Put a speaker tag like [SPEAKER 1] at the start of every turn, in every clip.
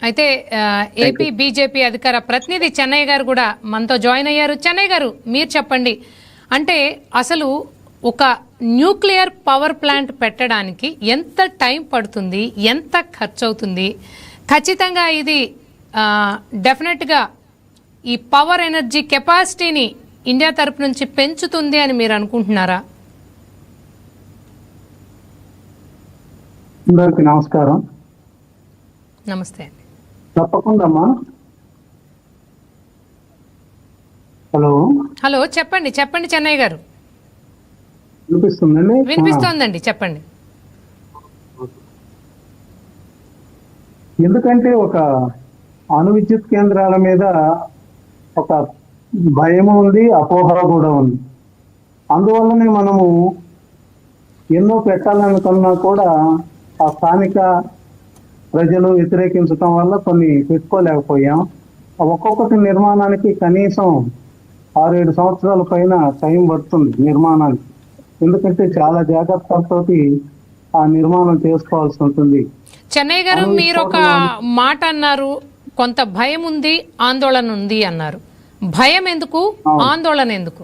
[SPEAKER 1] అయితే AP BJP అధికార ప్రతినిధి చెన్నై గారు కూడా మనతో జాయిన్ అయ్యారు. చెన్నై గారు, మీరు చెప్పండి, అంటే అసలు ఒక న్యూక్లియర్ పవర్ ప్లాంట్ పెట్టడానికి ఎంత టైం పడుతుంది, ఎంత ఖర్చు అవుతుంది, ఖచ్చితంగా ఇది డెఫినెట్గా ఈ పవర్ ఎనర్జీ కెపాసిటీని ఇండియా తరపు నుంచి పెంచుతుంది అని మీరు అనుకుంటున్నారా?
[SPEAKER 2] అందరికి నమస్కారం.
[SPEAKER 1] నమస్తే అండి.
[SPEAKER 2] తప్పకుండా అమ్మా.
[SPEAKER 1] హలో, చెప్పండి చెప్పండి చెన్నై గారు.
[SPEAKER 2] వినిపిస్తుందండి?
[SPEAKER 1] వినిపిస్తోందండి, చెప్పండి.
[SPEAKER 2] ఎందుకంటే ఒక అణు విద్యుత్ కేంద్రాల మీద ఒక భయం ఉంది, అపోహ కూడా ఉంది. అందువల్లనే మనము ఎన్నో పెట్టాలనుకున్నా కూడా ఆ స్థానిక ప్రజలు వ్యతిరేకించడం వల్ల కొన్ని పెట్టుకోలేకపోయాం. ఒక్కొక్కటి నిర్మాణానికి కనీసం 6-7 సంవత్సరాల పైన టైం పడుతుంది నిర్మాణానికి. ఎందుకంటే చాలా జాగ్రత్తలతోటి ఆ నిర్మాణం చేసుకోవాల్సి ఉంటుంది.
[SPEAKER 1] చెన్నై గారు, మీరు ఒక మాట అన్నారు, కొంత భయం ఉంది, ఆందోళన ఉంది అన్నారు. భయం ఎందుకు, ఆందోళన ఎందుకు?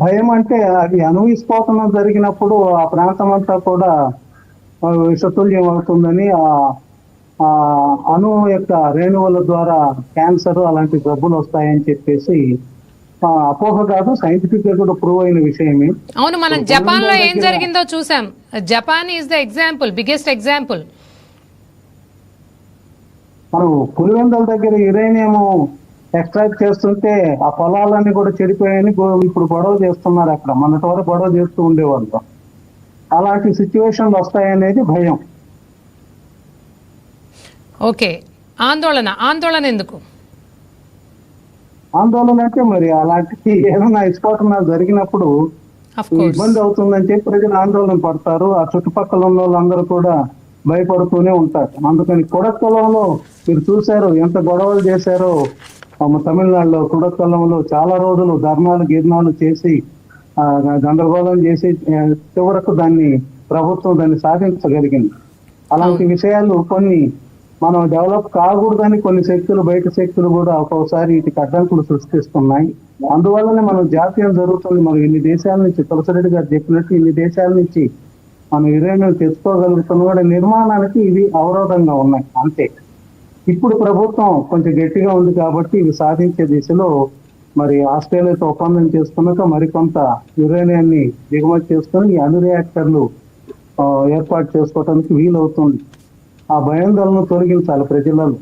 [SPEAKER 2] భయం అంటే అది అణు విస్ఫోటనం జరిగినప్పుడు ఆ ప్రాంతం అంతా కూడా విషతుల్యం అవుతుందని, ఆ అణు యొక్క రేణువుల ద్వారా క్యాన్సర్ అలాంటి జబ్బులు వస్తాయని చెప్పేసి అపోహ కాదు, సైంటిఫిక్ గా కూడా ప్రూవ్ అయిన విషయమే.
[SPEAKER 1] అవును, మనం జపాన్ లో ఏం జరిగిందో చూసాం. Japan is the example, biggest example.
[SPEAKER 2] మనం పులివెందుల దగ్గర యురేనియం ఎక్స్ట్రాక్ట్ చేస్తుంటే ఆ పొలాలన్నీ కూడా చెడిపోయాయని ఇప్పుడు గొడవ చేస్తున్నారు. అక్కడ మొన్నటి వరకు గొడవ చేస్తూ ఉండేవాళ్ళు. అలాంటి సిచ్యువేషన్లు వస్తాయనేది భయం.
[SPEAKER 1] ఓకే, ఆందోళన. ఆందోళన ఎందుకు?
[SPEAKER 2] ఆందోళన అంటే మరి అలాంటి ఏదైనా విస్ఫోటనాలు జరిగినప్పుడు ఇబ్బంది అవుతుందని చెప్పి ప్రజలు ఆందోళన పడతారు. ఆ చుట్టుపక్కల ఉన్న వాళ్ళందరూ కూడా భయపడుతూనే ఉంటారు. అందుకని కుడక్కలంలో మీరు చూశారు ఎంత గొడవలు చేశారో. తమిళనాడులో కుడక్కలంలో చాలా రోజులు ధర్నాలు గిర్నాలు చేసి గందరగోళం చేసి చివరకు ప్రభుత్వం దాన్ని సాధించగలిగింది. అలాంటి విషయాలు కొన్ని మనం డెవలప్ కాకూడదని కొన్ని శక్తులు, బయట శక్తులు కూడా ఒక్కోసారి వీటికి అడ్డంకులు సృష్టిస్తున్నాయి. అందువల్లనే మనం జాతీయం జరుగుతుంది. మనం ఇన్ని దేశాల నుంచి, తులసిరెడ్డి గారు చెప్పినట్టు ఇన్ని దేశాల నుంచి మనం యురేనియం తెచ్చుకోగలుగుతున్న కూడా నిర్మాణానికి ఇవి అవరోధంగా ఉన్నాయి అంతే. ఇప్పుడు ప్రభుత్వం కొంచెం గట్టిగా ఉంది కాబట్టి ఇవి సాధించే దిశలో మరి ఆస్ట్రేలియాతో ఒప్పందం చేసుకున్నాక మరికొంత యురేనియాన్ని దిగుమతి చేసుకుని ఈ అణు రియాక్టర్లు ఏర్పాటు చేసుకోవడానికి వీలవుతుంది. ఆ భయాందోళన తొలగించాలి ప్రజలలో.